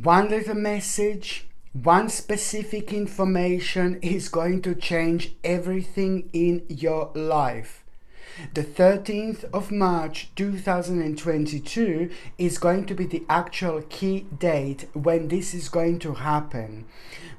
One little message, one specific information is going to change everything in your life. The 13th of March 2022 is going to be the actual key date when this is going to happen.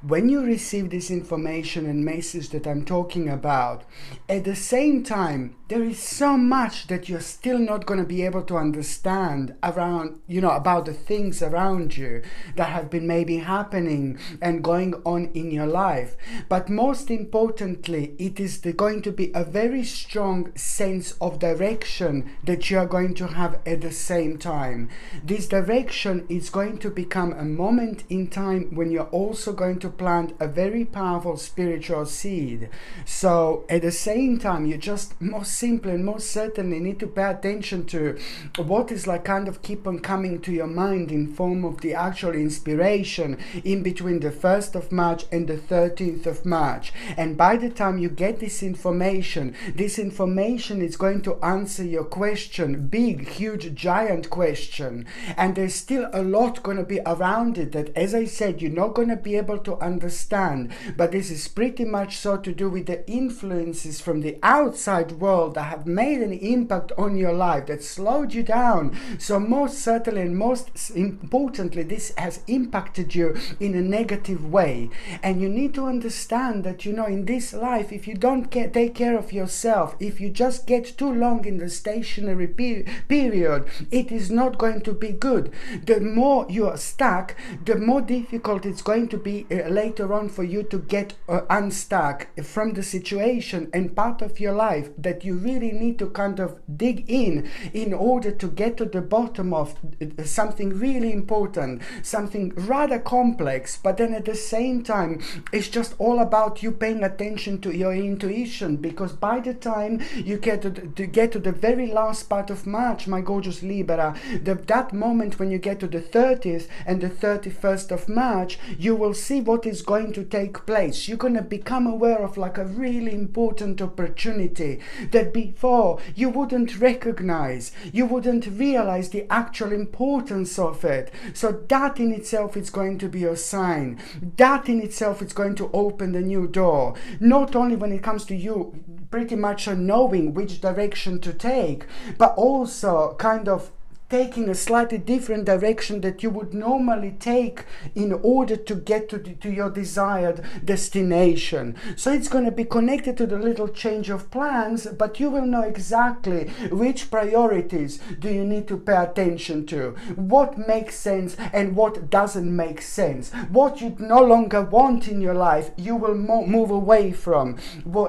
When you receive this information and message that I'm talking about, at the same time, there is so much that you're still not going to be able to understand around, about the things around you that have been maybe happening and going on in your life. But most importantly, it is going to be a very strong sense of direction that you are going to have at the same time. This direction is going to become a moment in time when you're also going to plant a very powerful spiritual seed. So at the same time, you just most simply and most certainly need to pay attention to what is kind of keep on coming to your mind in form of the actual inspiration in between the 1st of March and the 13th of March. And by the time you get this information is going to answer your question, big, huge, giant question. And there's still a lot going to be around it that, as I said, you're not going to be able to understand. But this is pretty much so to do with the influences from the outside world that have made an impact on your life, that slowed you down. So most certainly and most importantly, this has impacted you in a negative way. And you need to understand that, in this life, if you don't take care of yourself, if you just get too long in the stationary period, it is not going to be good. The more you are stuck, the more difficult it's going to be later on for you to get unstuck from the situation and part of your life that you really need to kind of dig in order to get to the bottom of something really important, something rather complex, but then at the same time it's just all about you paying attention to your intuition, because by the time you get to the very last part of March, my gorgeous Libra, that moment when you get to the 30th and the 31st of March, you will see what is going to take place. You're going to become aware of a really important opportunity that before you wouldn't recognize, you wouldn't realize the actual importance of it. So that in itself is going to be a sign. That in itself is going to open the new door. Not only when it comes to you pretty much knowing which direction to take, but also kind of taking a slightly different direction that you would normally take in order to get to your desired destination. So it's going to be connected to the little change of plans, but you will know exactly which priorities do you need to pay attention to, what makes sense and what doesn't make sense, what you no longer want in your life you will move away from.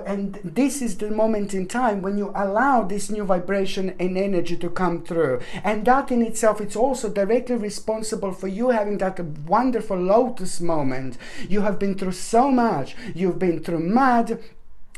And this is the moment in time when you allow this new vibration and energy to come through. And that in itself, it's also directly responsible for you having that wonderful lotus moment. You have been through so much. You've been through mud.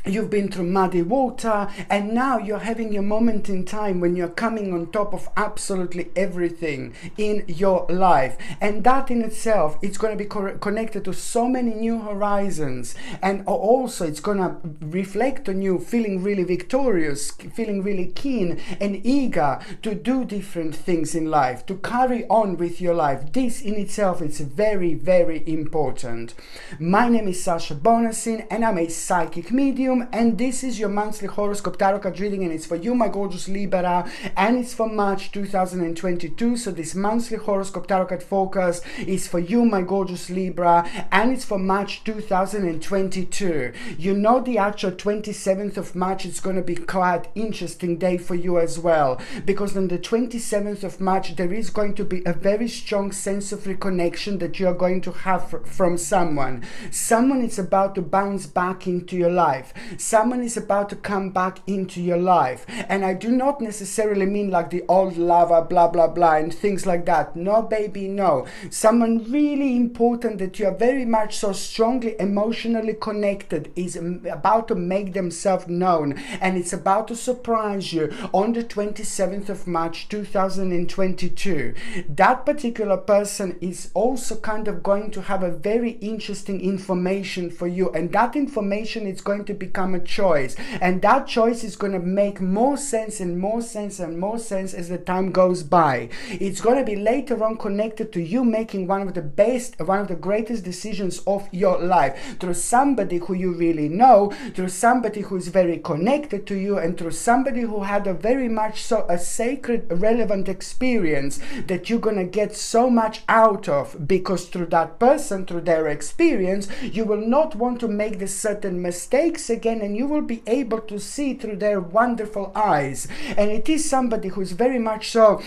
You've been through muddy water, and now you're having a moment in time when you're coming on top of absolutely everything in your life. And that in itself, it's going to be connected to so many new horizons. And also it's going to reflect on you feeling really victorious, feeling really keen and eager to do different things in life, to carry on with your life. This in itself is very, very important. My name is Sasha Bonasin, and I'm a psychic medium. And this is your monthly horoscope tarot card reading, and it's for you, my gorgeous Libra, and it's for March 2022. So this monthly horoscope tarot card focus is for you, my gorgeous Libra, and it's for March 2022. The actual 27th of March is going to be quite interesting day for you as well, because on the 27th of March there is going to be a very strong sense of reconnection that you are going to have from someone. Someone is about to bounce back into your life. Someone is about to come back into your life. And I do not necessarily mean like the old lover, blah, blah, blah, and things like that. No, baby, no. Someone really important that you are very much so strongly emotionally connected is about to make themselves known. And it's about to surprise you on the 27th of March 2022. That particular person is also kind of going to have a very interesting information for you. And that information is going to be become a choice. And that choice is going to make more sense and more sense and more sense as the time goes by. It's going to be later on connected to you making one of the greatest decisions of your life through somebody who you really know, through somebody who is very connected to you, and through somebody who had a very much so a sacred, relevant experience that you're going to get so much out of, because through that person, through their experience, you will not want to make the certain mistakes again, and you will be able to see through their wonderful eyes. And it is somebody who's very much so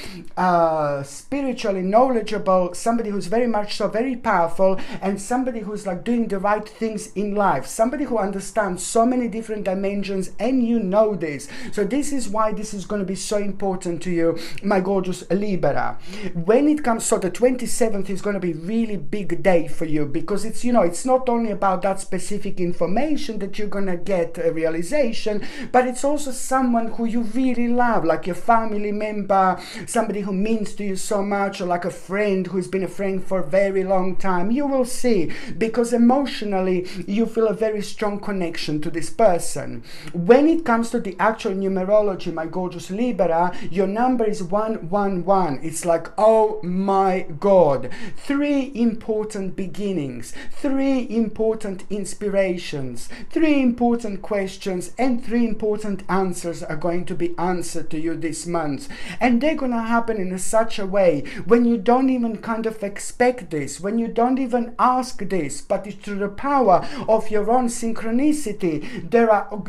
spiritually knowledgeable, somebody who's very much so very powerful, and somebody who's like doing the right things in life, somebody who understands so many different dimensions, and you know this. So this is why this is going to be so important to you, my gorgeous Libra. When it comes, so the 27th is going to be really big day for you, because it's, you know, it's not only about that specific information that you're going to get a realization, but it's also someone who you really love, like your family member, somebody who means to you so much, or like a friend who's been a friend for a very long time. You will see, because emotionally you feel a very strong connection to this person. When it comes to the actual numerology, my gorgeous Libra, your number is 111. It's like, oh my God, 3 important beginnings, 3 important inspirations, 3 important questions, and 3 important answers are going to be answered to you this month. And they're going to happen in such a way when you don't even kind of expect this, when you don't even ask this, but it's through the power of your own synchronicity.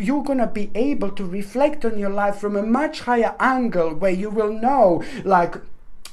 You're going to be able to reflect on your life from a much higher angle, where you will know, like,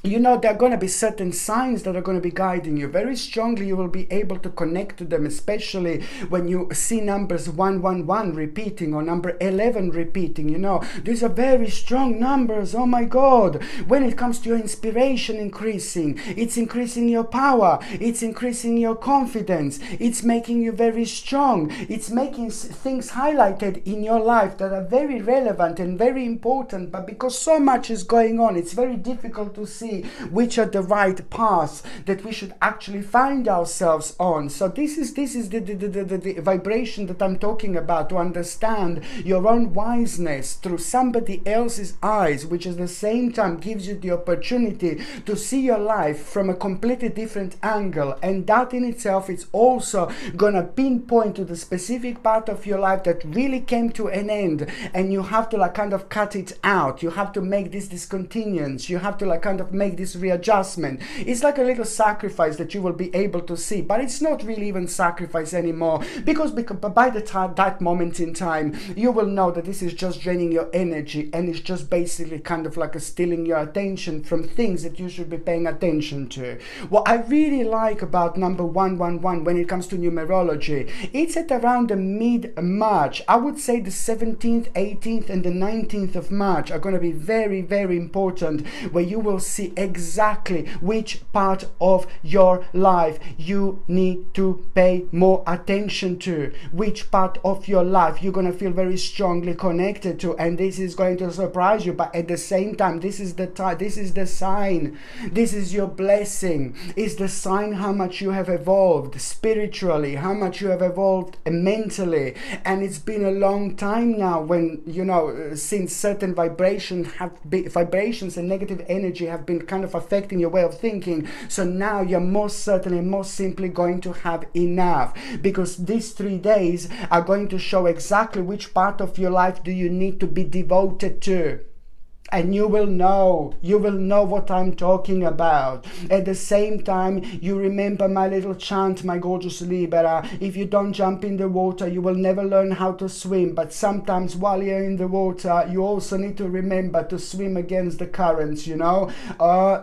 you know, there are going to be certain signs that are going to be guiding you very strongly. You will be able to connect to them, especially when you see numbers 111 repeating, or number 11 repeating. You know, these are very strong numbers. Oh my God. When it comes to your inspiration increasing, it's increasing your power, it's increasing your confidence, it's making you very strong, it's making things highlighted in your life that are very relevant and very important. But because so much is going on, it's very difficult to see which are the right paths that we should actually find ourselves on. So this is the vibration that I'm talking about, to understand your own wiseness through somebody else's eyes, which at the same time gives you the opportunity to see your life from a completely different angle. And that in itself is also gonna pinpoint to the specific part of your life that really came to an end, and you have to like kind of cut it out. You have to make this discontinuance. You have to like kind of make this readjustment. It's like a little sacrifice that you will be able to see, but it's not really even sacrifice anymore, because by the time that moment in time, you will know that this is just draining your energy, and it's just basically kind of like stealing your attention from things that you should be paying attention to. What I really like about number 111 when it comes to numerology, it's at around the mid-March. I would say the 17th, 18th, and the 19th of March are going to be very, very important, where you will see exactly which part of your life you need to pay more attention to, which part of your life you're going to feel very strongly connected to, and this is going to surprise you. But at the same time, this is the time, this is the sign, this is your blessing. It's the sign how much you have evolved spiritually, how much you have evolved mentally. And it's been a long time now when, you know, since certain vibrations and negative energy have been kind of affecting your way of thinking. So now you're most certainly, most simply going to have enough, because these 3 days are going to show exactly which part of your life do you need to be devoted to. And you will know what I'm talking about. At the same time, you remember my little chant, my gorgeous Libra. If you don't jump in the water, you will never learn how to swim. But sometimes while you're in the water, you also need to remember to swim against the currents, you know.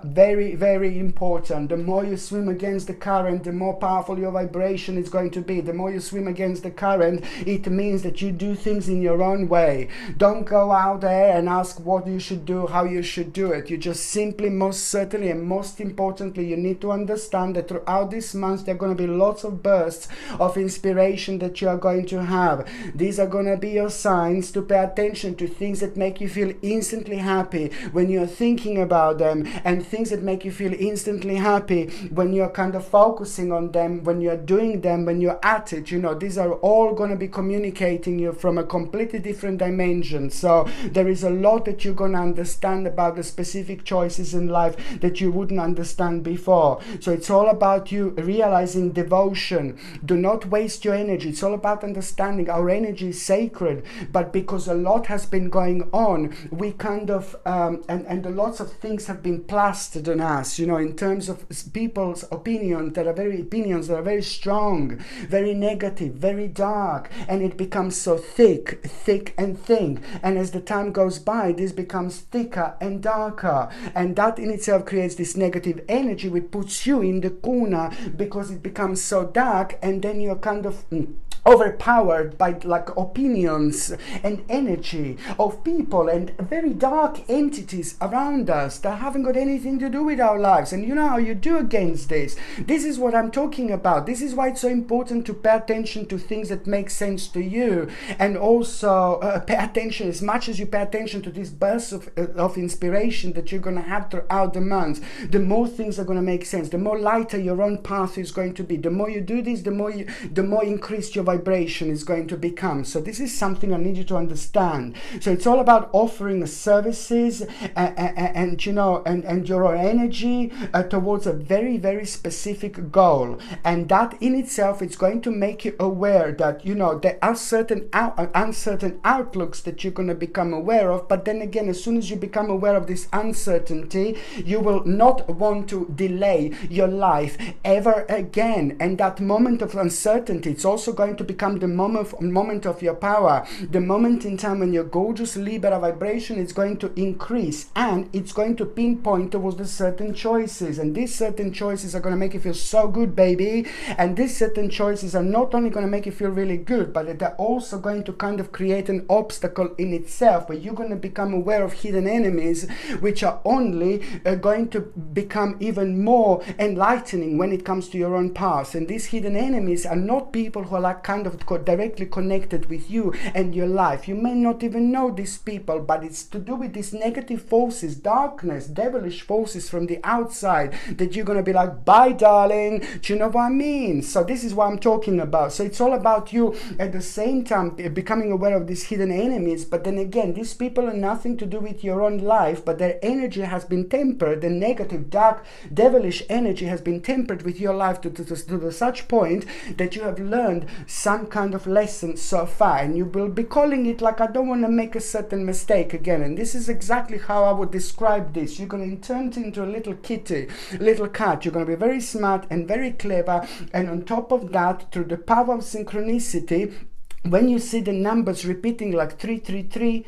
Very, very important. The more you swim against the current, the more powerful your vibration is going to be. The more you swim against the current, it means that you do things in your own way. Don't go out there and ask what you should should do, how you should do it. You just simply, most certainly and most importantly, you need to understand that throughout this month there are going to be lots of bursts of inspiration that you are going to have. These are going to be your signs to pay attention to things that make you feel instantly happy when you're thinking about them, and things that make you feel instantly happy when you're kind of focusing on them, when you're doing them, when you're at it. You know, these are all going to be communicating you from a completely different dimension. So there is a lot that you're going to understand about the specific choices in life that you wouldn't understand before. So it's all about you realizing devotion. Do not waste your energy. It's all about understanding our energy is sacred, but because a lot has been going on, we kind of and lots of things have been plastered on us, you know, in terms of people's opinions that are very strong, very negative, very dark, and it becomes so thick and thin. And as the time goes by, this becomes thicker and darker, and that in itself creates this negative energy which puts you in the corner because it becomes so dark, and then you're kind of overpowered by like opinions and energy of people and very dark entities around us that haven't got anything to do with our lives. And you know how you do against this. This is what I'm talking about. This is why it's so important to pay attention to things that make sense to you, and also pay attention as much as you pay attention to this burst of inspiration that you're going to have throughout the month. The more things are going to make sense, the more lighter your own path is going to be. The more you do this, the more increased your vibration is going to become. So this is something I need you to understand. So it's all about offering services and you know, and your energy towards a very specific goal, and that in itself is going to make you aware that, you know, there are certain uncertain outlooks that you're going to become aware of. But then again, as soon as you become aware of this uncertainty, you will not want to delay your life ever again. And that moment of uncertainty, it's also going to become the moment of your power, the moment in time when your gorgeous Libra vibration is going to increase, and it's going to pinpoint towards the certain choices. And these certain choices are going to make you feel so good, baby. And these certain choices are not only going to make you feel really good, but they're also going to kind of create an obstacle in itself, where you're going to become aware of hidden enemies, which are only going to become even more enlightening when it comes to your own path. And these hidden enemies are not people who are like kind of directly connected with you and your life. You may not even know these people, but it's to do with these negative forces, darkness, devilish forces from the outside, that you're going to be like, bye darling, do you know what I mean? So this is what I'm talking about. So it's all about you at the same time becoming aware of these hidden enemies. But then again, these people are nothing to do with your own life, but their energy has been tempered. The negative, dark, devilish energy has been tempered with your life to such point that you have learned some kind of lesson so far, and you will be calling it like, I don't want to make a certain mistake again. And this is exactly how I would describe this. You're going to turn it into a little kitty, little cat. You're going to be very smart and very clever, and on top of that, through the power of synchronicity, when you see the numbers repeating like 333,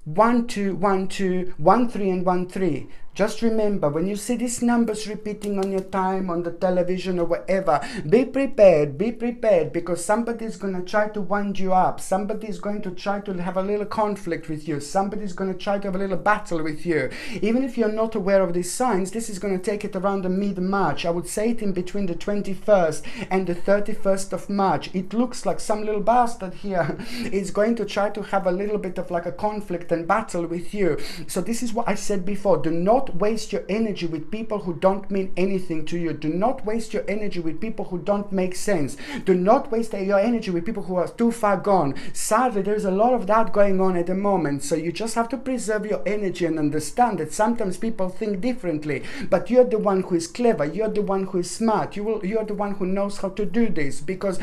1212, 13 and 13, just remember, when you see these numbers repeating on your time, on the television or whatever, be prepared, because somebody is going to try to wind you up. Somebody is going to try to have a little conflict with you. Somebody is going to try to have a little battle with you. Even if you're not aware of these signs, this is going to take it around the mid-March. I would say it in between the 21st and the 31st of March. It looks like some little bastard here is going to try to have a little bit of like a conflict and battle with you. So this is what I said before. Do not waste your energy with people who don't mean anything to you. Do not waste your energy with people who don't make sense. Do not waste your energy with people who are too far gone. Sadly, there's a lot of that going on at the moment. So you just have to preserve your energy and understand that sometimes people think differently, but you're the one who is clever. You're the one who is smart. You're the one who knows how to do this, because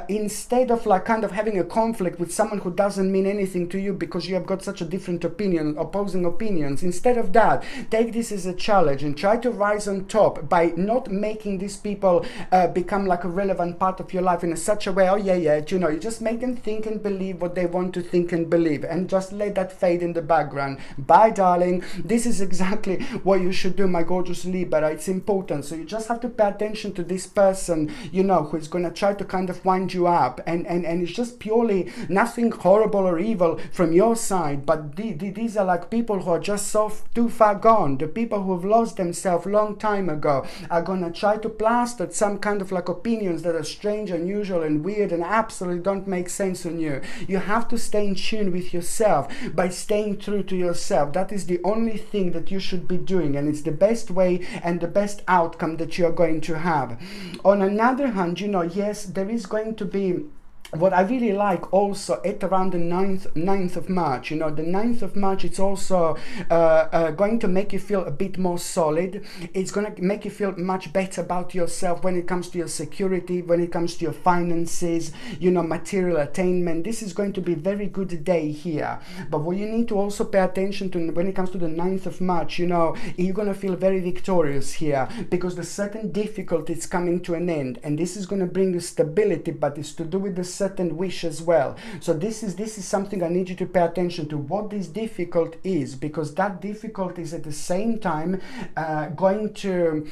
instead of like kind of having a conflict with someone who doesn't mean anything to you because you have got such a different opinion, opposing opinions, instead of that, take this as a challenge and try to rise on top by not making these people become like a relevant part of your life in such a way, oh yeah, you know, you just make them think and believe what they want to think and believe, and just let that fade in the background. Bye, darling. This is exactly what you should do, my gorgeous Libra. It's important. So you just have to pay attention to this person, you know, who is going to try to kind of wind you up, and it's just purely nothing horrible or evil from your side, but these are like people who are just so too far gone. The people who have lost themselves long time ago are going to try to plaster some kind of like opinions that are strange, unusual and weird and absolutely don't make sense on you. You have to stay in tune with yourself by staying true to yourself. That is the only thing that you should be doing, and it's the best way and the best outcome that you are going to have. On another hand, you know, yes, there is going to be what I really like also at around the 9th of March, you know, the 9th of March, it's also going to make you feel a bit more solid. It's going to make you feel much better about yourself when it comes to your security, when it comes to your finances, you know, material attainment. This is going to be a very good day here. But what you need to also pay attention to when it comes to the 9th of March, you know, you're going to feel very victorious here because the certain difficulty is coming to an end, and this is going to bring you stability, but it's to do with the certain wish as well. So this is something I need you to pay attention to, what this difficult is, because that difficulty is at the same time going to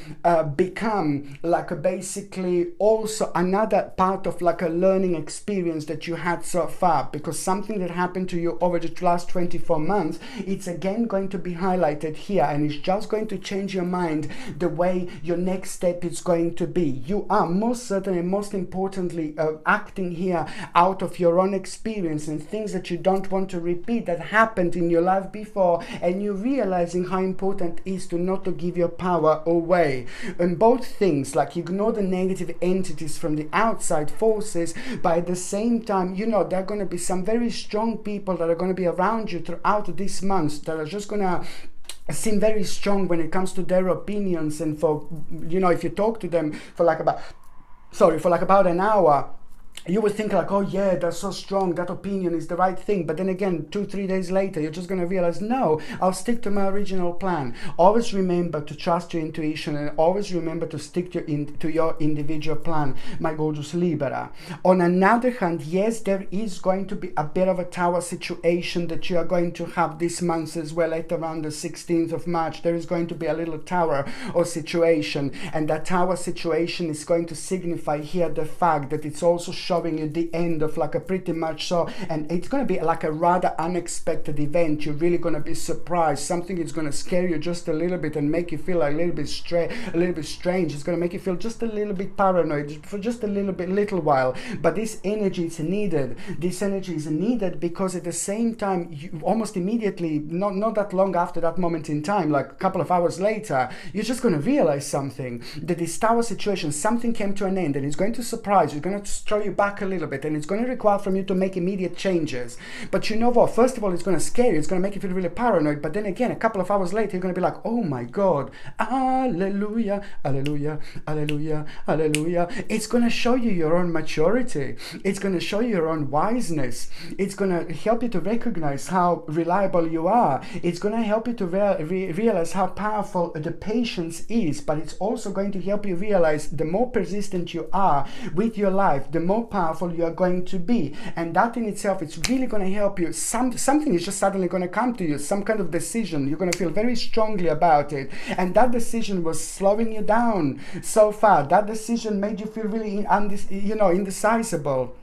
become like a basically also another part of like a learning experience that you had so far, because something that happened to you over the last 24 months, it's again going to be highlighted here, and it's just going to change your mind, the way your next step is going to be. You are most certainly, most importantly, acting here out of your own experience and things that you don't want to repeat that happened in your life before, and you're realizing how important it is to not to give your power away. And both things, like ignore the negative entities from the outside forces, but at the same time, you know, there are going to be some very strong people that are going to be around you throughout this month that are just going to seem very strong when it comes to their opinions. And for, you know, if you talk to them for like about an hour, you would think like, oh yeah, that's so strong, that opinion is the right thing. But then again, 2-3 days later, you're just going to realize, no, I'll stick to my original plan. Always remember to trust your intuition, and always remember to stick to your individual plan, my gorgeous Libra. On another hand, yes, there is going to be a bit of a tower situation that you are going to have this month as well. At around the 16th of March, there is going to be a little tower or situation, and that tower situation is going to signify here the fact that it's also showing you the end of like a pretty much so, and it's going to be like a rather unexpected event. You're really going to be surprised. Something is going to scare you just a little bit and make you feel a little bit strange. It's going to make you feel just a little bit paranoid for just a little while. But this energy is needed. This energy is needed because at the same time, you almost immediately, not that long after that moment in time, like a couple of hours later, you're just going to realize something, that this tower situation, something came to an end, and it's going to surprise you. It's going to throw you back a little bit, and it's going to require from you to make immediate changes. But you know what? First of all, it's going to scare you. It's going to make you feel really paranoid. But then again, a couple of hours later, you're going to be like, oh my God, hallelujah, hallelujah, hallelujah, hallelujah. It's going to show you your own maturity. It's going to show you your own wiseness. It's going to help you to recognize how reliable you are. It's going to help you to realize how powerful the patience is. But it's also going to help you realize the more persistent you are with your life, the more powerful you are going to be. And that in itself, it's really going to help you. Something is just suddenly going to come to you, some kind of decision. You're going to feel very strongly about it, and that decision was slowing you down so far. That decision made you feel really indecisible.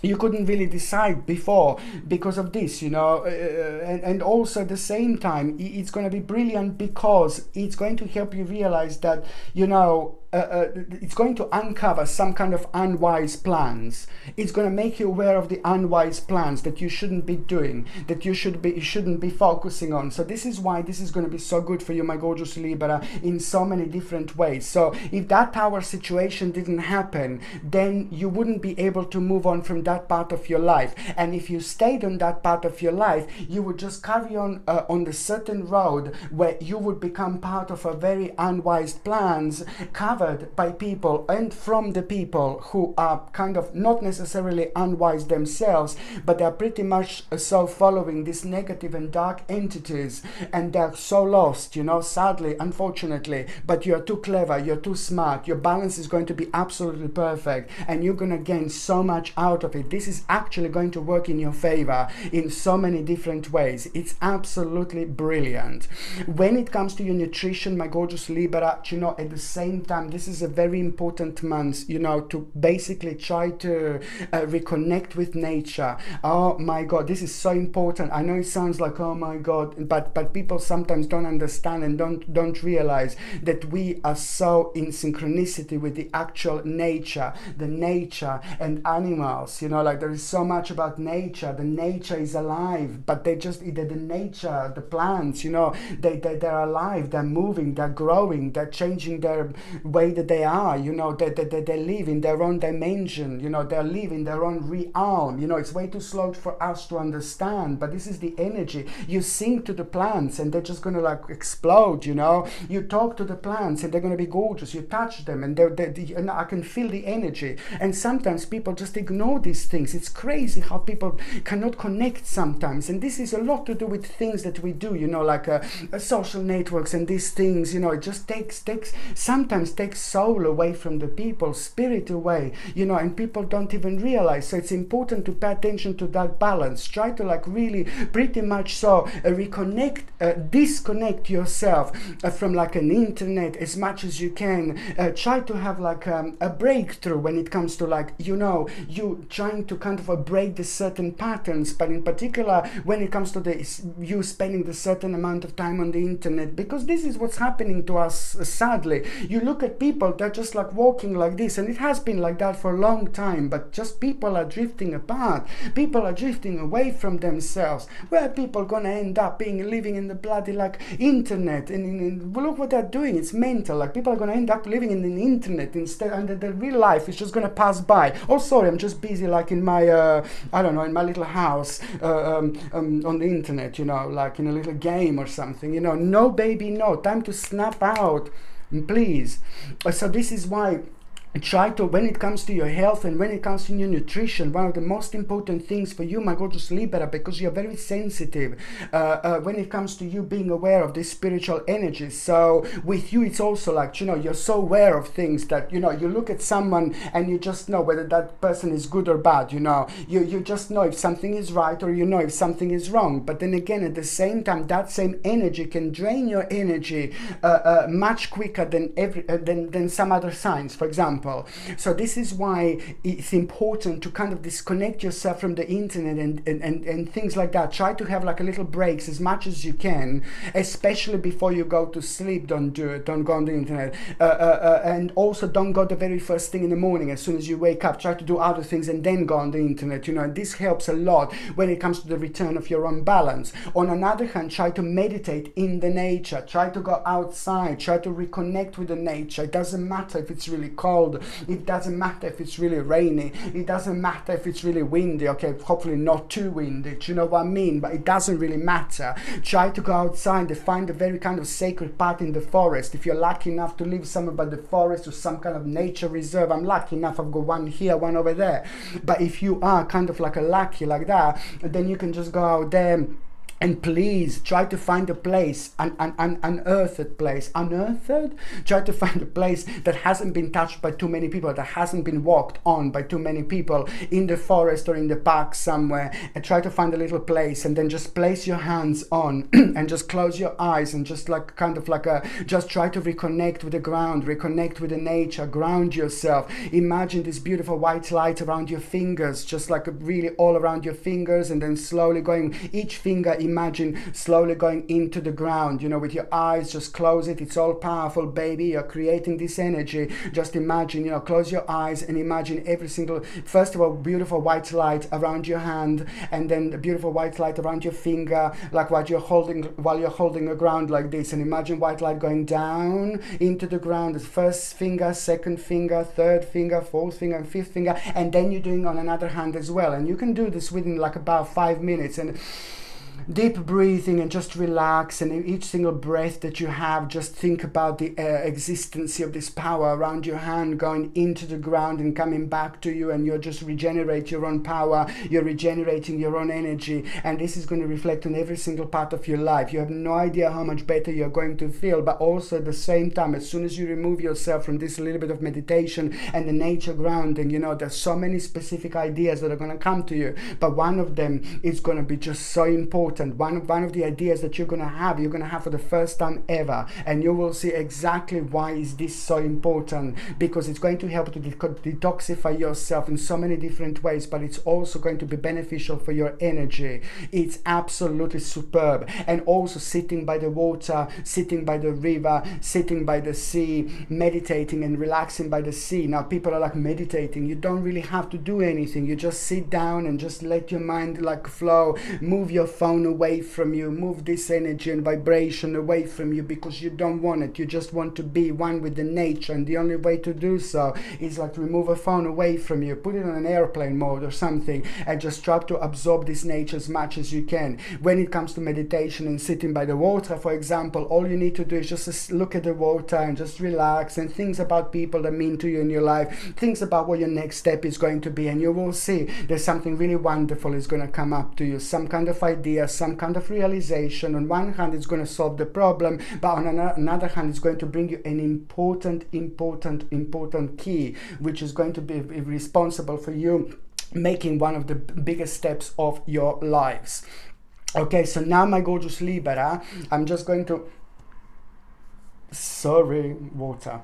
You couldn't really decide before because of this, you know, and also at the same time, it's going to be brilliant because it's going to help you realize that, you know, it's going to uncover some kind of unwise plans. It's going to make you aware of the unwise plans that you shouldn't be doing, that you shouldn't be focusing on. So this is why this is going to be so good for you, my gorgeous Libra, in so many different ways. So if that tower situation didn't happen, then you wouldn't be able to move on from that part of your life. And if you stayed on that part of your life, you would just carry on the certain road where you would become part of a very unwise plans covered offered by people and from the people who are kind of not necessarily unwise themselves, but they're pretty much so following these negative and dark entities, and they're so lost, you know, sadly, unfortunately. But you're too clever, you're too smart, your balance is going to be absolutely perfect, and you're going to gain so much out of it. This is actually going to work in your favor in so many different ways. It's absolutely brilliant. When it comes to your nutrition, my gorgeous Libra, you know, at the same time, this is a very important month, you know, to basically try to reconnect with nature. Oh my God, this is so important. I know it sounds like, oh my God, but people sometimes don't understand and don't realize that we are so in synchronicity with the actual nature, the nature and animals, you know, like there is so much about nature. The nature is alive, but they just, the nature, the plants, you know, they're alive, they're moving, they're growing, they're changing their way that they are, you know, they live in their own dimension, you know, they live in their own realm, you know. It's way too slow for us to understand, but this is the energy. You sing to the plants and they're just gonna like explode, you know. You talk to the plants and they're gonna be gorgeous. You touch them and and I can feel the energy. And sometimes people just ignore these things. It's crazy how people cannot connect sometimes, and this is a lot to do with things that we do, you know, like social networks and these things, you know. It just sometimes takes soul away from the people, spirit away, you know, and people don't even realize. So it's important to pay attention to that balance. Try to like really pretty much so disconnect yourself from like an internet as much as you can. Try to have like a breakthrough when it comes to like, you know, you trying to kind of break the certain patterns, but in particular when it comes to you spending the certain amount of time on the internet, because this is what's happening to us, sadly. You look at people, they're just like walking like this, and it has been like that for a long time, but just people are drifting apart. People are drifting away from themselves. Where are people gonna end up living in the bloody like internet, and look what they're doing. It's mental. Like people are gonna end up living in the internet instead, and the real life is just gonna pass by. Oh sorry, I'm just busy like in my I don't know, in my little house on the internet, you know, like in a little game or something, you know. No baby, no, time to snap out, please. So this is why try to, when it comes to your health and when it comes to your nutrition, one of the most important things for you, my gorgeous Libra, because you're very sensitive when it comes to you being aware of these spiritual energies. So with you, it's also like, you know, you're so aware of things that, you know, you look at someone and you just know whether that person is good or bad, you know. You just know if something is right or you know if something is wrong. But then again, at the same time, that same energy can drain your energy much quicker than some other signs, for example. So this is why it's important to kind of disconnect yourself from the internet and things like that. Try to have like a little breaks as much as you can, especially before you go to sleep. Don't do it. Don't go on the internet. And also don't go the very first thing in the morning. As soon as you wake up, try to do other things and then go on the internet. You know, and this helps a lot when it comes to the return of your own balance. On another hand, try to meditate in the nature. Try to go outside. Try to reconnect with the nature. It doesn't matter if it's really cold. It doesn't matter if it's really rainy. It doesn't matter if it's really windy. Okay, hopefully not too windy. Do you know what I mean? But it doesn't really matter. Try to go outside and find a very kind of sacred path in the forest. If you're lucky enough to live somewhere by the forest or some kind of nature reserve, I'm lucky enough. I've got one here, one over there. But if you are kind of like a lucky like that, then you can just go out there. And please try to find a place, an unearthed place. Unearthed? Try to find a place that hasn't been touched by too many people, that hasn't been walked on by too many people, in the forest or in the park somewhere. And try to find a little place and then just place your hands on and just close your eyes and just like kind of like just try to reconnect with the ground, reconnect with the nature, ground yourself. Imagine this beautiful white light around your fingers, just like really all around your fingers, and then slowly going each finger. Imagine slowly going into the ground, you know, with your eyes, just close it. It's all powerful, baby. You're creating this energy. Just imagine, you know, close your eyes and imagine every single, first of all, beautiful white light around your hand, and then the beautiful white light around your finger, like while you're holding the ground like this. And imagine white light going down into the ground. The first finger, second finger, third finger, fourth finger, and fifth finger, and then you're doing on another hand as well. And you can do this within like about 5 minutes. And Deep breathing and just relax, and in each single breath that you have, just think about the existence of this power around your hand going into the ground and coming back to you, and you're just regenerate your own power, you're regenerating your own energy, and this is going to reflect on every single part of your life. You have no idea how much better you're going to feel, but also at the same time, as soon as you remove yourself from this little bit of meditation and the nature grounding, you know, there's so many specific ideas that are going to come to you, but one of them is going to be just so important. One of the ideas that you're going to have for the first time ever, and you will see exactly why is this so important, because it's going to help to detoxify yourself in so many different ways, but it's also going to be beneficial for your energy. It's absolutely superb. And also sitting by the water, sitting by the river, sitting by the sea, meditating and relaxing by the sea. Now people are like, meditating, you don't really have to do anything, you just sit down and just let your mind like flow, move your phone away from you, move this energy and vibration away from you, because you don't want it, you just want to be one with the nature, and the only way to do so is like to remove a phone away from you, put it on an airplane mode or something, and just try to absorb this nature as much as you can. When it comes to meditation and sitting by the water, for example, all you need to do is just look at the water and just relax, and things about people that mean to you in your life, things about what your next step is going to be, and you will see there's something really wonderful is going to come up to you, some kind of idea, some kind of realization. On one hand, it's going to solve the problem, but on another hand, it's going to bring you an important key, which is going to be responsible for you making one of the biggest steps of your lives. Okay, so now my gorgeous Libra, I'm just going to, water.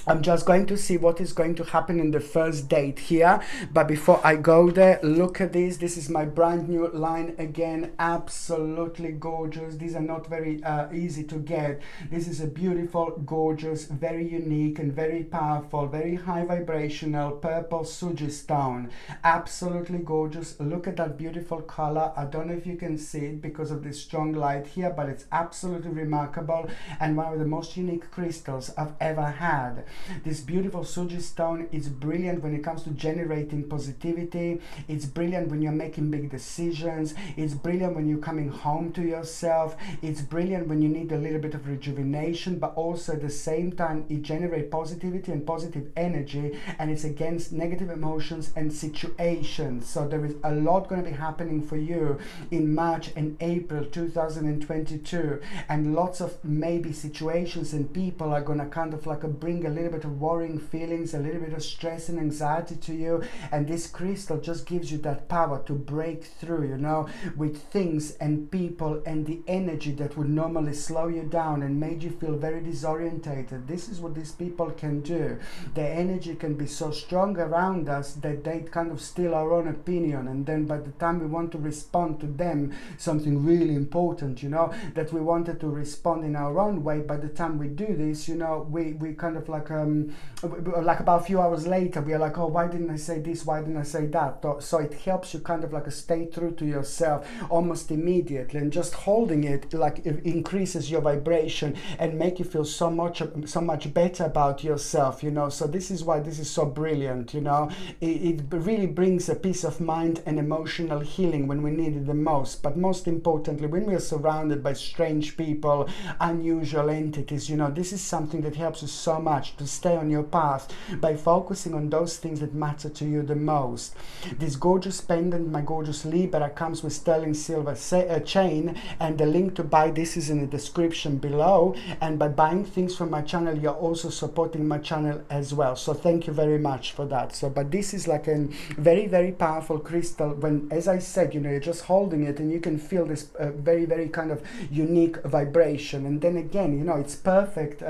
I'm just going to see what is going to happen in the first date here, but before I go there, look at this. This is my brand new line again, absolutely gorgeous. These are not very easy to get. This is a beautiful, gorgeous, very unique and very powerful, very high vibrational purple Suji stone. Absolutely gorgeous. Look at that beautiful color. I don't know if you can see it because of this strong light here, but it's absolutely remarkable and one of the most unique crystals I've ever had. This beautiful Suji stone is brilliant when it comes to generating positivity. It's brilliant when you're making big decisions. It's brilliant when you're coming home to yourself. It's brilliant when you need a little bit of rejuvenation, but also at the same time it generates positivity and positive energy, and it's against negative emotions and situations. So there is a lot going to be happening for you in March and April 2022, and lots of maybe situations and people are going to kind of like bring a little bit of worrying feelings, a little bit of stress and anxiety to you, and this crystal just gives you that power to break through, you know, with things and people and the energy that would normally slow you down and made you feel very disorientated. This is what these people can do. Their energy can be so strong around us that they kind of steal our own opinion, and then by the time we want to respond to them something really important, you know, that we wanted to respond in our own way, by the time we do this, you know, we kind of like about a few hours later we are like, oh, why didn't I say this, why didn't I say that? So it helps you kind of like stay true to yourself almost immediately, and just holding it like it increases your vibration and make you feel so much better about yourself, you know. So this is why this is so brilliant, you know. It really brings a peace of mind and emotional healing when we need it the most, but most importantly when we are surrounded by strange people, unusual entities, you know, this is something that helps you so much to stay on your path by focusing on those things that matter to you the most. This gorgeous pendant, my gorgeous Libra, comes with sterling silver chain, and the link to buy this is in the description below, and by buying things from my channel you're also supporting my channel as well, so thank you very much for that. So but this is like a very powerful crystal when, as I said, you know, you're just holding it and you can feel this very kind of unique vibration, and then again, you know, it's perfect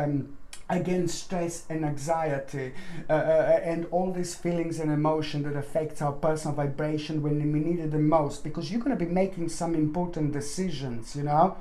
against stress and anxiety and all these feelings and emotion that affects our personal vibration when we need it the most, because you're going to be making some important decisions, you know,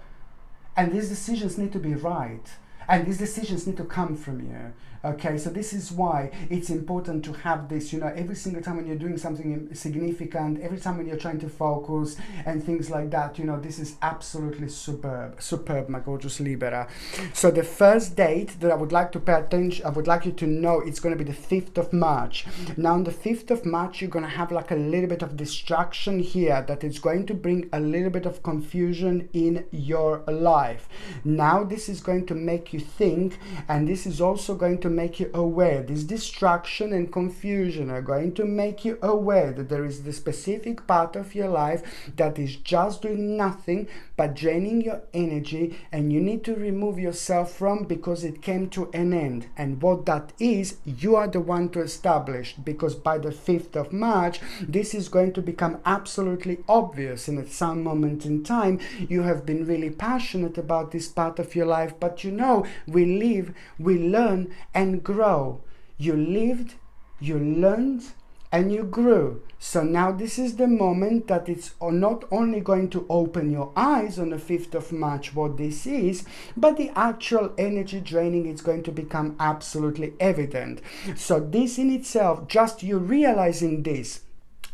and these decisions need to be right, and these decisions need to come from you. Okay, so this is why it's important to have this, you know, every single time when you're doing something significant, every time when you're trying to focus and things like that, you know, this is absolutely superb, my gorgeous Libra. So the first date that I would like to pay attention, I would like you to know, it's going to be the 5th of March. Now on the 5th of March, you're going to have like a little bit of distraction here that is going to bring a little bit of confusion in your life. Now this is going to make you think, and this is also going to make you aware. This distraction and confusion are going to make you aware that there is the specific part of your life that is just doing nothing but draining your energy, and you need to remove yourself from, because it came to an end. And what that is, you are the one to establish, because by the 5th of March this is going to become absolutely obvious, and at some moment in time you have been really passionate about this part of your life, but you know, we live, we learn and grow. You lived, you learned, and you grew. So now this is the moment that it's not only going to open your eyes on the 5th of March what this is, but the actual energy draining is going to become absolutely evident. So this in itself, just you realizing this,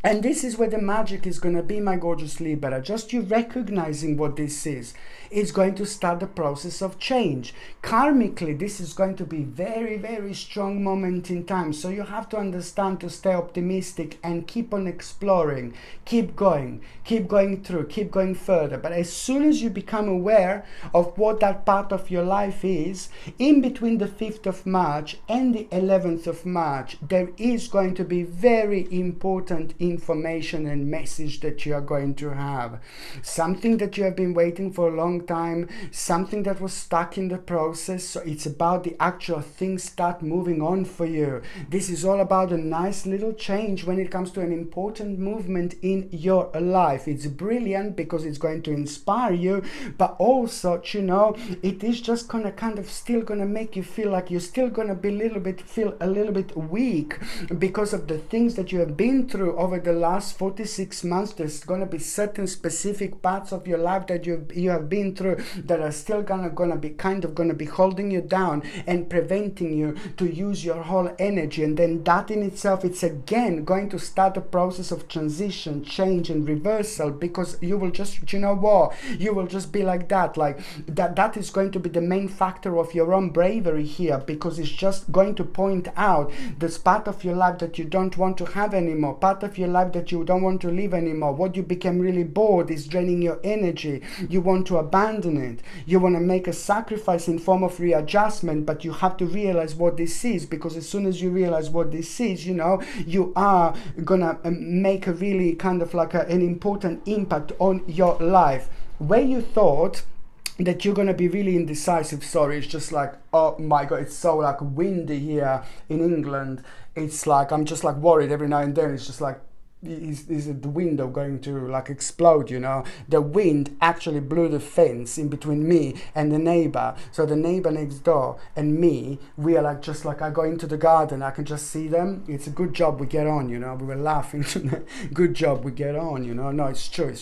and this is where the magic is going to be, my gorgeous Libra. Just you recognizing what this is going to start the process of change. Karmically, this is going to be very, very strong moment in time. So you have to understand to stay optimistic and keep on exploring. Keep going through, keep going further. But as soon as you become aware of what that part of your life is, in between the 5th of March and the 11th of March, there is going to be very important information and message that you are going to have. Something that you have been waiting for a long time, something that was stuck in the process. So it's about the actual things start moving on for you. This is all about a nice little change when it comes to an important movement in your life. It's brilliant because it's going to inspire you, but also, you know, it is just gonna kind of still gonna make you feel like you're still gonna be feel a little bit weak because of the things that you have been through over the last 46 months. There's gonna be certain specific parts of your life that you have been through that are still gonna be holding you down and preventing you to use your whole energy. And then that in itself, it's again going to start a process of transition, change and reversal, because you will just, you know what, you will just be like that, that is going to be the main factor of your own bravery here, because it's just going to point out this part of your life that you don't want to have anymore, part of your life that you don't want to live anymore. What you became really bored is draining your energy. You want to abandon it. You want to make a sacrifice in form of readjustment, but you have to realize what this is, because as soon as you realize what this is, you know, you are gonna make a really kind of like an important impact on your life. Where you thought that you're going to be really indecisive, sorry, it's just like, oh my god, it's so like windy here in England. It's like I'm just like worried every now and then. It's just like, is the window going to like explode, you know? The wind actually blew the fence in between me and the neighbor. So the neighbor next door and me, we are like, just like I go into the garden, I can just see them. It's a good job we get on, you know? We were laughing. Good job we get on, you know? No, it's true.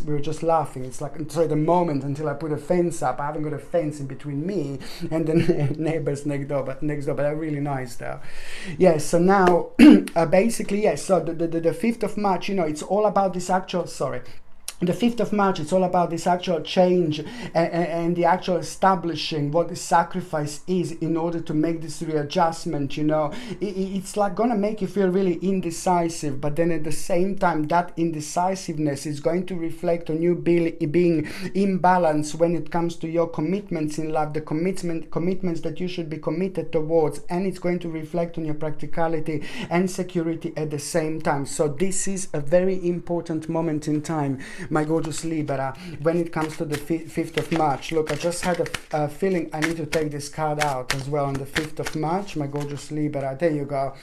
We were just laughing. It's like, so the moment until I put a fence up, I haven't got a fence in between me and the neighbors next door, but they're really nice though. Yes, so now basically, yes, so the 5th of March, you know, it's all about this actual, the 5th of March, it's all about this actual change and the actual establishing what the sacrifice is in order to make this readjustment, you know. It's like gonna make you feel really indecisive, but then at the same time, that indecisiveness is going to reflect on you being imbalanced when it comes to your commitments in life, the commitments that you should be committed towards, and it's going to reflect on your practicality and security at the same time. So this is a very important moment in time, my gorgeous Libra, when it comes to the 5th of March. Look, I just had a feeling I need to take this card out as well on the 5th of March, my gorgeous Libra. There you go.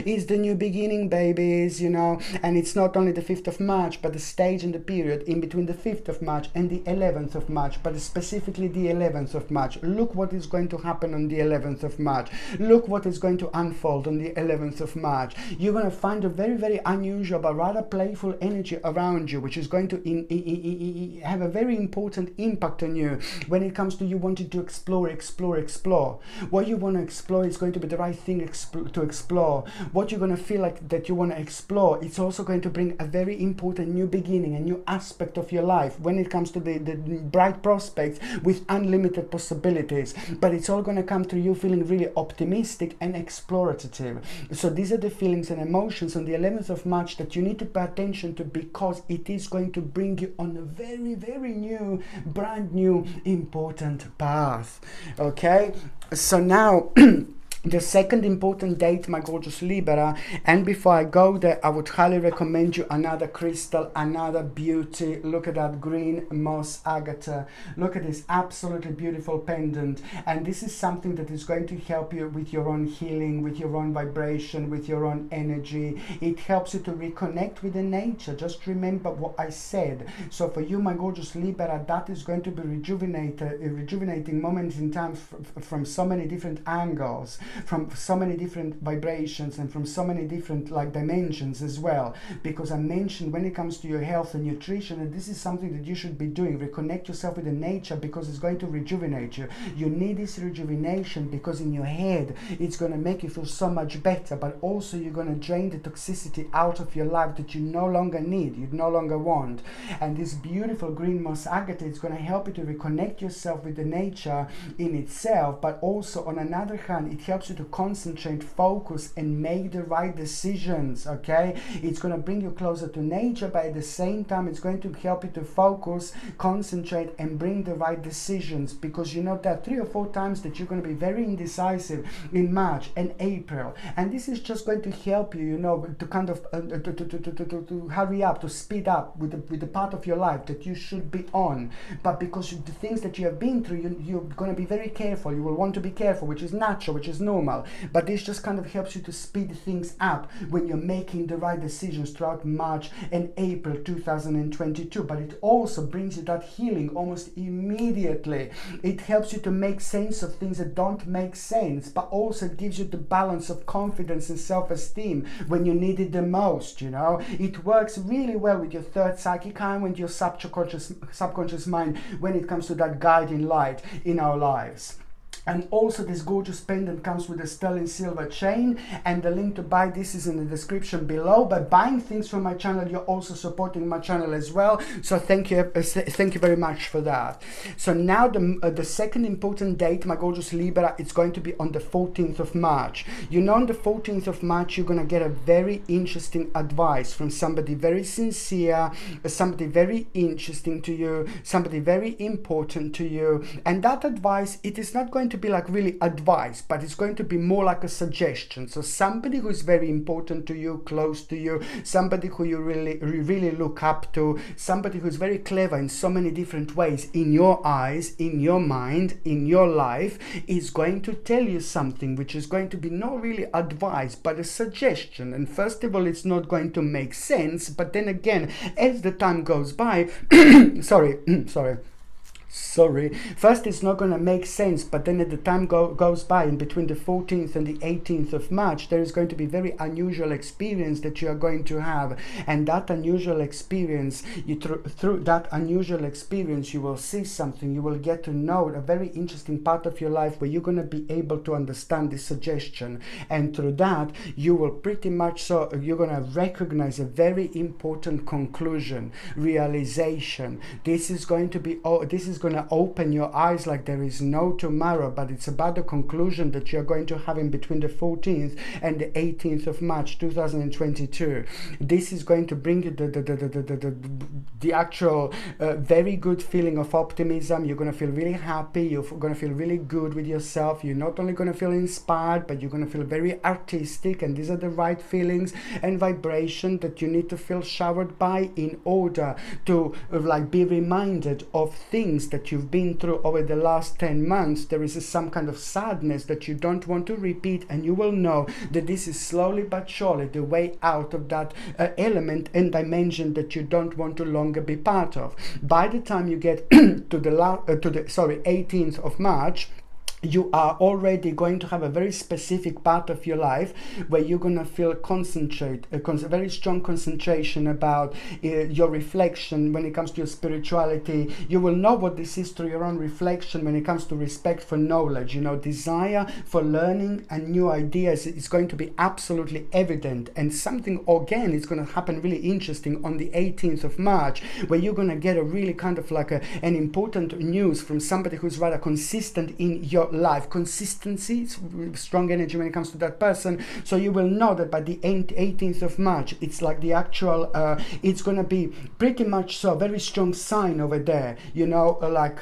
Is the new beginning, babies, you know. And it's not only the 5th of March, but the stage and the period in between the 5th of March and the 11th of March, but specifically the 11th of March. Look what is going to happen on the 11th of March. Look what is going to unfold world on the 11th of March. You're going to find a very, very unusual but rather playful energy around you, which is going to have a very important impact on you when it comes to you wanting to explore. What you want to explore is going to be the right thing to explore. What you're going to feel like that you want to explore, it's also going to bring a very important new beginning, a new aspect of your life when it comes to the bright prospects with unlimited possibilities. But it's all going to come through you feeling really optimistic and explorative. So these are the feelings and emotions on the 11th of March that you need to pay attention to, because it is going to bring you on a very, very new, brand new, important path. Okay, so now the second important date, my gorgeous Libra, and before I go there, I would highly recommend you another crystal, another beauty. Look at that green moss agate. Look at this absolutely beautiful pendant, and this is something that is going to help you with your own healing, with your own vibration, with your own energy. It helps you to reconnect with the nature. Just remember what I said. So for you, my gorgeous Libra, that is going to be rejuvenating moments in time from so many different angles, from so many different vibrations, and from so many different dimensions as well. Because I mentioned when it comes to your health and nutrition, and this is something that you should be doing. Reconnect yourself with the nature, because it's going to rejuvenate you. You need this rejuvenation because in your head it's going to make you feel so much better, but also you're going to drain the toxicity out of your life that you no longer need, you no longer want. And this beautiful green moss agate is going to help you to reconnect yourself with the nature in itself, but also on another hand, it helps you to concentrate, focus, and make the right decisions. Okay, it's going to bring you closer to nature, but at the same time it's going to help you to focus, concentrate, and bring the right decisions, because you know there are 3 or 4 times that you're going to be very indecisive in March and April, and this is just going to help you, you know, to kind of to hurry up, to speed up with the part of your life that you should be on. But because the things that you have been through, you're going to be very careful. You will want to be careful, which is natural, which is normal. But this just kind of helps you to speed things up when you're making the right decisions throughout March and April 2022. But it also brings you that healing almost immediately. It helps you to make sense of things that don't make sense, but also it gives you the balance of confidence and self-esteem when you need it the most. You know, it works really well with your third psychic eye, with your subconscious mind, when it comes to that guiding light in our lives. And also this gorgeous pendant comes with a sterling silver chain, and the link to buy this is in the description below. By buying things from my channel, you're also supporting my channel as well. So thank you very much for that. So now the second important date, my gorgeous Libra, it's going to be on the 14th of March. You know, on the 14th of March, you're going to get a very interesting advice from somebody very sincere, somebody very interesting to you, somebody very important to you. And that advice, it is not going to be like really advice, but it's going to be more like a suggestion. So somebody who is very important to you, close to you, somebody who you really look up to, somebody who's very clever in so many different ways in your eyes, in your mind, in your life, is going to tell you something which is going to be not really advice but a suggestion. And first of all, it's not going to make sense, but then again, as the time goes by first it's not going to make sense, but then as the time goes by, in between the 14th and the 18th of March, there is going to be very unusual experience that you are going to have. And that unusual experience, through that unusual experience, you will see something, you will get to know a very interesting part of your life where you're going to be able to understand this suggestion. And through that, you will pretty much, you're going to recognize a very important conclusion, realization. This is going to open your eyes like there is no tomorrow, but it's about the conclusion that you're going to have in between the 14th and the 18th of March 2022. This is going to bring you the actual very good feeling of optimism. You're going to feel really happy, you're going to feel really good with yourself. You're not only going to feel inspired, but you're going to feel very artistic, and these are the right feelings and vibration that you need to feel showered by in order to be reminded of things that you've been through over the last 10 months. There is some kind of sadness that you don't want to repeat, and you will know that this is slowly but surely the way out of that element and dimension that you don't want to longer be part of. By the time you get to the 18th of March, you are already going to have a very specific part of your life where you're going to feel a very strong concentration about your reflection when it comes to your spirituality. You will know what this is through your own reflection when it comes to respect for knowledge. You know, desire for learning and new ideas is going to be absolutely evident. And something, again, is going to happen really interesting on the 18th of March, where you're going to get a really kind of like an important news from somebody who's rather consistent in your life. Consistency, strong energy when it comes to that person. So you will know that by the 18th of March, it's like the actual, it's going to be pretty much so, very strong sign over there, you know, like,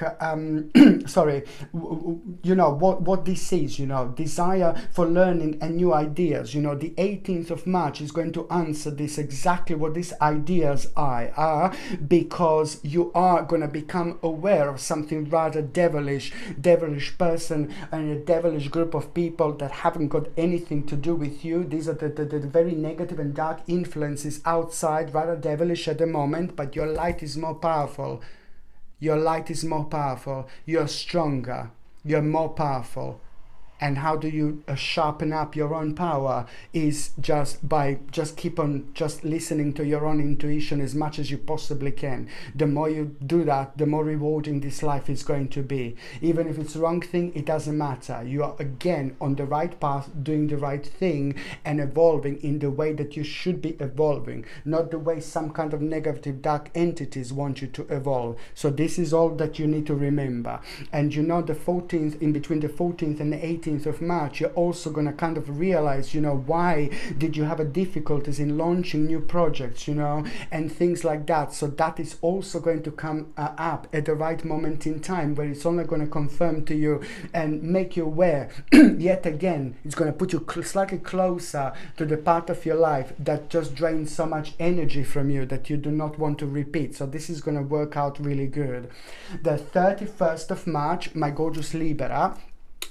sorry, you know, what this is, you know, desire for learning and new ideas. You know, the 18th of March is going to answer this, exactly what these ideas are, because you are going to become aware of something rather devilish person and a devilish group of people that haven't got anything to do with you. These are the very negative and dark influences outside, rather devilish at the moment, but your light is more powerful. Your light is more powerful. You're stronger. You're more powerful. And how do you sharpen up your own power is just by keep on listening to your own intuition as much as you possibly can. The more you do that, the more rewarding this life is going to be. Even if it's the wrong thing, it doesn't matter. You are again on the right path, doing the right thing and evolving in the way that you should be evolving, not the way some kind of negative dark entities want you to evolve. So this is all that you need to remember. And you know, the 14th, in between the 14th and the 18th of March, you're also going to kind of realize, you know, why did you have a difficulties in launching new projects, you know, and things like that. So that is also going to come up at the right moment in time, where it's only going to confirm to you and make you aware yet again. It's going to put you slightly closer to the part of your life that just drains so much energy from you that you do not want to repeat. So this is going to work out really good. The 31st of March, my gorgeous Libra,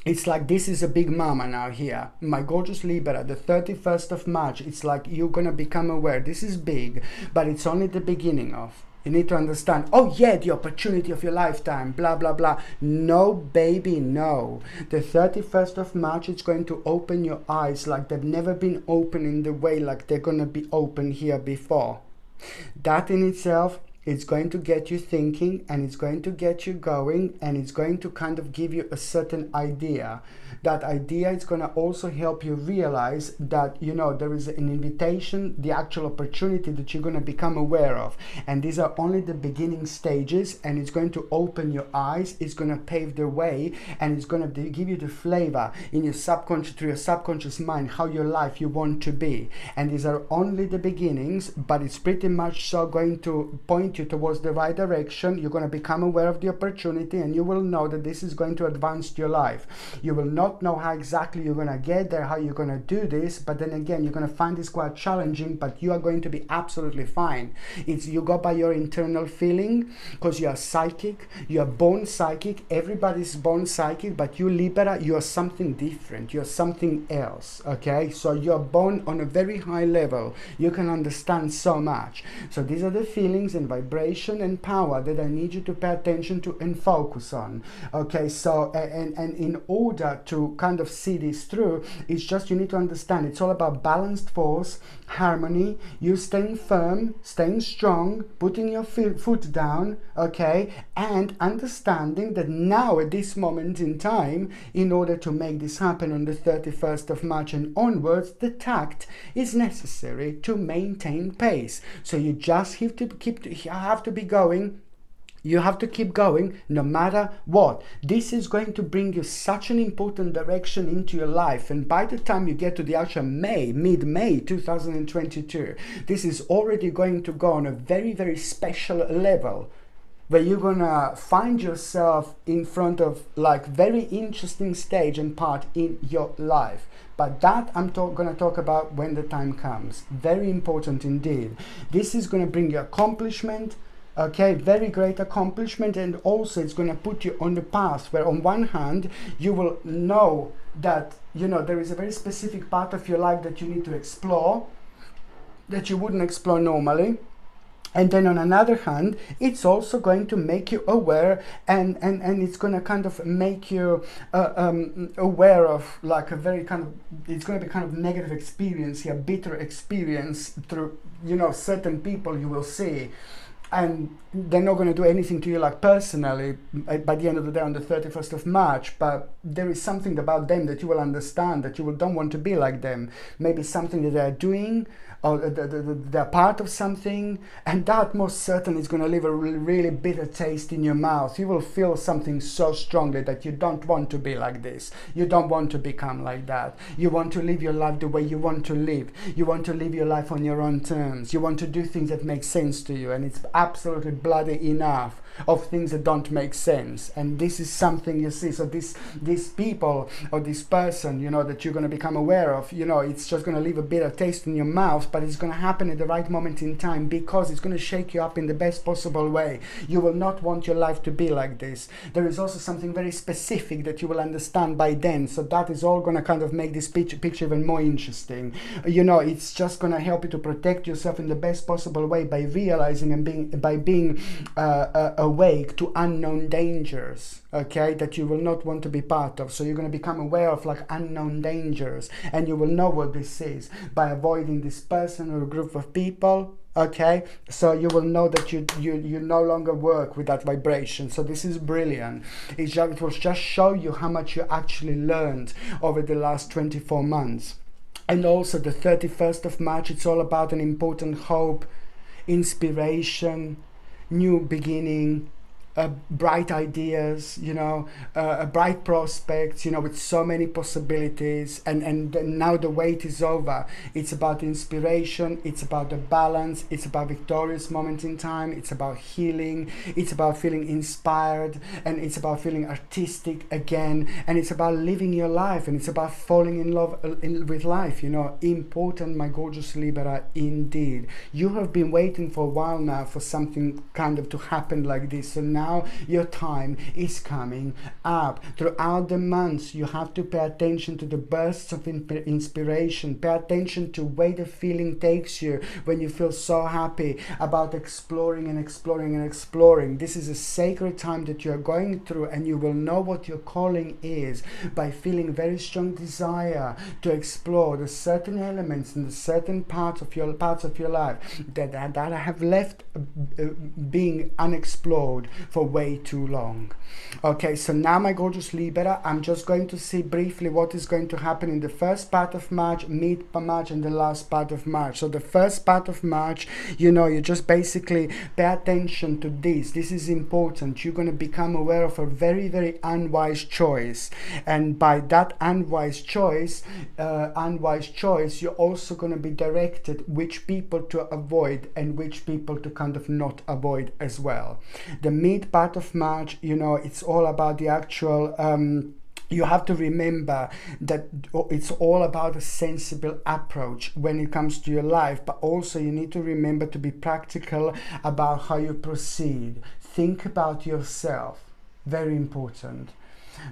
it's like this is a big mama now here. My gorgeous Libra, the 31st of March, it's like you're going to become aware. This is big, but it's only the beginning of. You need to understand, oh yeah, the opportunity of your lifetime, blah, blah, blah. No, baby, no. The 31st of March, it's going to open your eyes like they've never been open in the way like they're going to be open here before. That in itself, it's going to get you thinking, and it's going to get you going, and it's going to kind of give you a certain idea. That idea is going to also help you realize that, you know, there is an invitation, the actual opportunity that you're going to become aware of. And these are only the beginning stages, and it's going to open your eyes, it's going to pave the way, and it's going to give you the flavor in your subconscious, through your subconscious mind, how your life you want to be. And these are only the beginnings, but it's pretty much so going to point you towards the right direction. You're going to become aware of the opportunity, and you will know that this is going to advance your life. You will not know how exactly you're going to get there, how you're going to do this, but then again, you're going to find this quite challenging, but you are going to be absolutely fine. It's you go by your internal feeling, because you are psychic, you are born psychic, everybody's born psychic, but you Libra, you are something different, you're something else, okay? So you're born on a very high level, you can understand so much. So these are the feelings and vibration and power that I need you to pay attention to and focus on, okay? So and in order to kind of see this through, it's just you need to understand it's all about balanced force, harmony, you staying firm, staying strong, putting your foot down, okay, and understanding that now at this moment in time, in order to make this happen on the 31st of March and onwards, the tact is necessary to maintain pace. So you just have to be going. You have to keep going no matter what. This is going to bring you such an important direction into your life. And by the time you get to the actual mid-May 2022, this is already going to go on a very, very special level, where you're gonna find yourself in front of like very interesting stage and part in your life. But that I'm gonna talk about when the time comes. Very important indeed. This is gonna bring you accomplishment, okay, very great accomplishment, and also it's going to put you on the path where on one hand you will know that, you know, there is a very specific part of your life that you need to explore that you wouldn't explore normally. And then on another hand, it's also going to make you aware, and it's going to kind of make you aware of like a very kind of, it's going to be kind of negative experience, a bitter experience through, you know, certain people you will see. And they're not going to do anything to you like personally by the end of the day on the 31st of March, but there is something about them that you will understand, that you will don't want to be like them. Maybe something that they're doing, or they're part of something, and that most certainly is going to leave a really bitter taste in your mouth. You will feel something so strongly that you don't want to be like this. You don't want to become like that. You want to live your life the way you want to live. You want to live your life on your own terms. You want to do things that make sense to you, and it's absolutely bloody enough of things that don't make sense. And this is something you see. So these people or this person, you know, that you're going to become aware of, you know, it's just going to leave a bitter taste in your mouth, but it's going to happen at the right moment in time, because it's going to shake you up in the best possible way. You will not want your life to be like this. There is also something very specific that you will understand by then, so that is all going to kind of make this picture even more interesting. You know, it's just going to help you to protect yourself in the best possible way by realizing and being awake to unknown dangers, okay, that you will not want to be part of. So you're going to become aware of like unknown dangers, and you will know what this is by avoiding this person or a group of people. Okay, so you will know that you no longer work with that vibration. So this is brilliant. It will just show you how much you actually learned over the last 24 months. And also the 31st of March, it's all about an important hope, inspiration, new beginning, bright ideas, you know, bright prospects, you know, with so many possibilities, and now the wait is over. It's about inspiration, it's about the balance, it's about victorious moment in time, it's about healing, it's about feeling inspired, and it's about feeling artistic again, and it's about living your life, and it's about falling in love with life, you know. Important, my gorgeous Libra, indeed. You have been waiting for a while now for something kind of to happen like this, so now your time is coming up. Throughout the months, you have to pay attention to the bursts of inspiration. Pay attention to where the feeling takes you when you feel so happy about exploring and exploring and exploring. This is a sacred time that you are going through, and you will know what your calling is by feeling very strong desire to explore the certain elements and the certain parts of your life that have left being unexplored for way too long. Okay, so now, my gorgeous Libra, I'm just going to see briefly what is going to happen in the first part of March, mid-March, and the last part of March. So the first part of March, you know, you just basically pay attention to this. This is important. You're going to become aware of a very, very unwise choice. And by that unwise choice, you're also going to be directed which people to avoid and which people to kind of not avoid as well. The mid part of March, you know, it's all about the actual you have to remember that it's all about a sensible approach when it comes to your life, but also you need to remember to be practical about how you proceed. Think about yourself. Very important.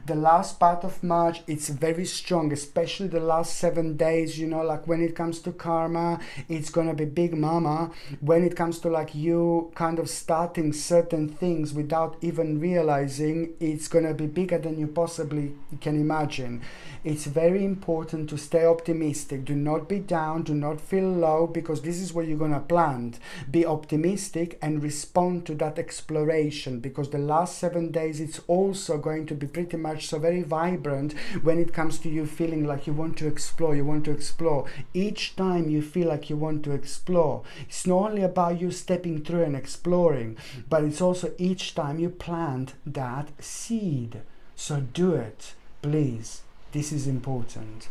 The last part of March, it's very strong, especially the last 7 days, you know, like when it comes to karma, it's gonna be big mama. When it comes to like you kind of starting certain things without even realizing, it's gonna be bigger than you possibly can imagine. It's very important to stay optimistic. Do not be down, do not feel low, because this is where you're gonna plant. Be optimistic and respond to that exploration, because the last 7 days, it's also going to be pretty much so very vibrant when it comes to you feeling like you want to explore, Each time you feel like you want to explore, it's not only about you stepping through and exploring, but it's also each time you plant that seed. So do it, please. This is important.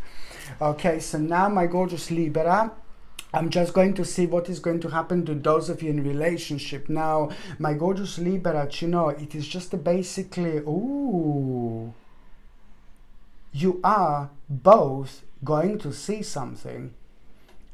Okay, so now, my gorgeous Libra, I'm just going to see what is going to happen to those of you in relationship. Now, my gorgeous Libra, you know, it is just basically, you are both going to see something.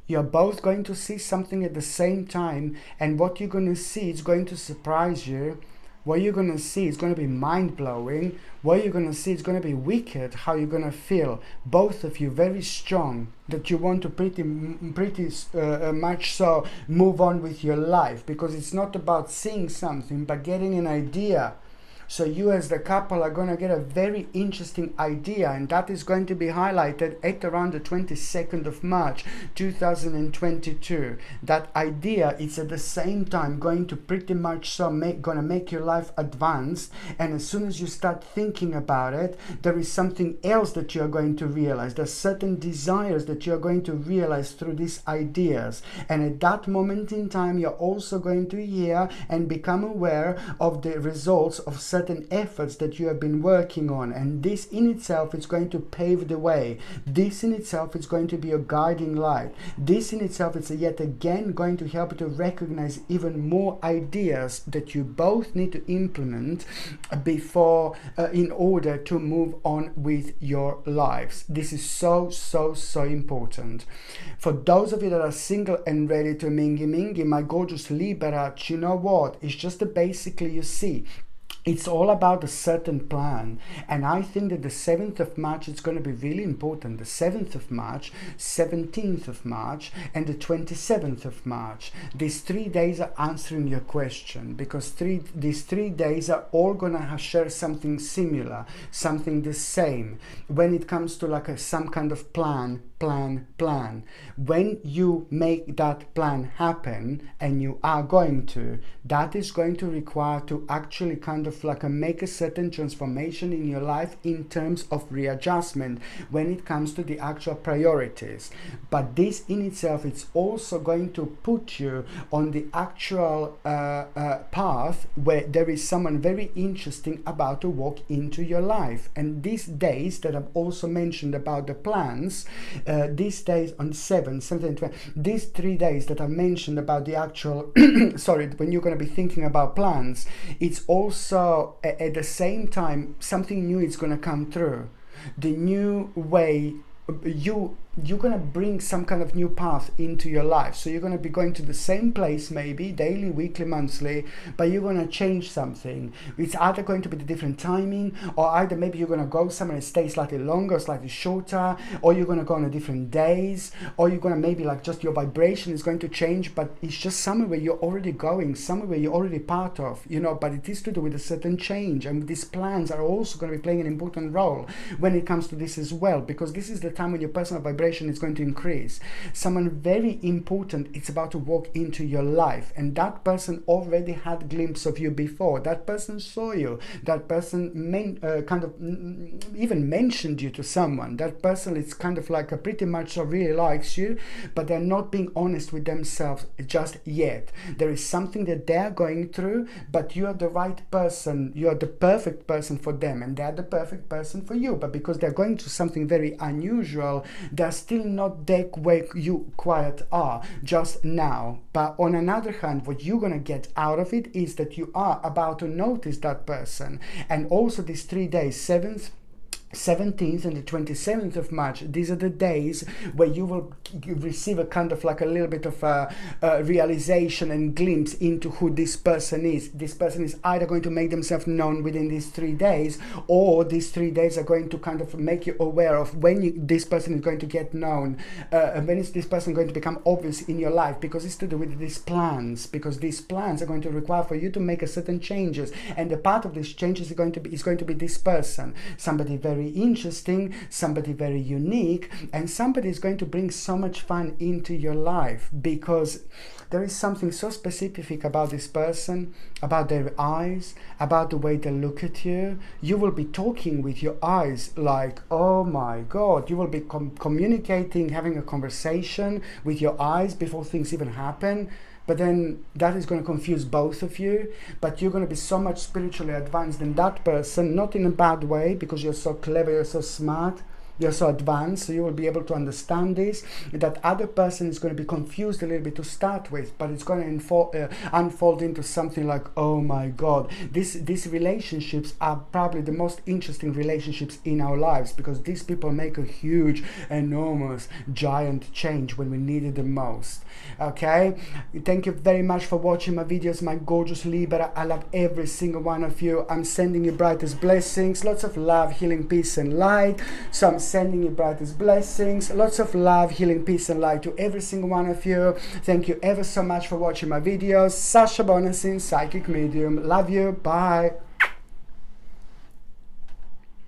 You're both going to see something at the same time, and what you're going to see is going to surprise you what you're going to see is going to be mind-blowing. What you're going to see is going to be wicked, how you're going to feel. Both of you very strong, that you want to pretty much so move on with your life, because it's not about seeing something, but getting an idea. So you as the couple are going to get a very interesting idea, and that is going to be highlighted at around the 22nd of March 2022. That idea is at the same time going to pretty much so gonna make your life advance, and as soon as you start thinking about it, there is something else that you are going to realize. There's certain desires that you are going to realize through these ideas, and at that moment in time you're also going to hear and become aware of the results of certain efforts that you have been working on, and this in itself is going to pave the way. This in itself is going to be a guiding light. This in itself is yet again going to help you to recognize even more ideas that you both need to implement before in order to move on with your lives. This is so important. For those of you that are single and ready to mingy, my gorgeous Libra, you know what? It's just basically, you see, it's all about a certain plan, and I think that the 7th of March is going to be really important. The 7th of March, 17th of March, and the 27th of March. These 3 days are answering your question, because these 3 days are all going to share something similar, something the same, when it comes to like some kind of plan. When you make that plan happen, and you are going to, that is going to require to actually kind of like make a certain transformation in your life in terms of readjustment when it comes to the actual priorities. But this in itself is also going to put you on the actual path where there is someone very interesting about to walk into your life. And these days that I've also mentioned about the plans, these days on 7, 17, 20, these 3 days that I mentioned about the actual sorry, when you're going to be thinking about plans, it's also at the same time something new is going to come through. The new way you're going to bring some kind of new path into your life. So you're going to be going to the same place, maybe daily, weekly, monthly, but you're going to change something. It's either going to be the different timing, or either maybe you're going to go somewhere and stay slightly longer, slightly shorter, or you're going to go on a different days, or you're going to maybe like just your vibration is going to change, but it's just somewhere where you're already going, somewhere where you're already part of, you know, but it is to do with a certain change. And these plans are also going to be playing an important role when it comes to this as well, because this is the time when your personal vibration is going to increase. Someone very important is about to walk into your life, and that person already had a glimpse of you before. That person saw you. That person even mentioned you to someone. That person is kind of like pretty much really likes you, but they're not being honest with themselves just yet. There is something that they're going through, but you are the right person. You are the perfect person for them, and they're the perfect person for you. But because they're going through something very unusual, they're still not there where you quite are just now. But on another hand, what you're going to get out of it is that you are about to notice that person. And also these 3 days, 7th, 17th and the 27th of March, these are the days where you will receive a kind of like a little bit of a realization and glimpse into who this person is. This person is either going to make themselves known within these 3 days, or these 3 days are going to kind of make you aware of when this person is going to get known, and when is this person going to become obvious in your life, because it's to do with these plans, because these plans are going to require for you to make a certain changes, and the part of these changes is going to be this person, somebody very interesting, somebody very unique, and somebody is going to bring so much fun into your life, because there is something so specific about this person, about their eyes, about the way they look at you. You will be talking with your eyes like, oh my God, you will be communicating, having a conversation with your eyes before things even happen. But then that is going to confuse both of you, but you're going to be so much spiritually advanced than that person, not in a bad way, because you're so clever, you're so smart, You're so advanced, so you will be able to understand this. That other person is going to be confused a little bit to start with, but it's going to unfold into something like, oh my God, these relationships are probably the most interesting relationships in our lives, because these people make a huge, enormous, giant change when we need it the most. Okay, thank you very much for watching my videos, my gorgeous Libra. I love every single one of you. I'm sending you brightest blessings, lots of love, healing, peace and light. So I'm sending you brightest blessings, lots of love, healing, peace and light to every single one of you. Thank you ever so much for watching my videos. Sasha Bonasin, psychic medium. Love you. Bye.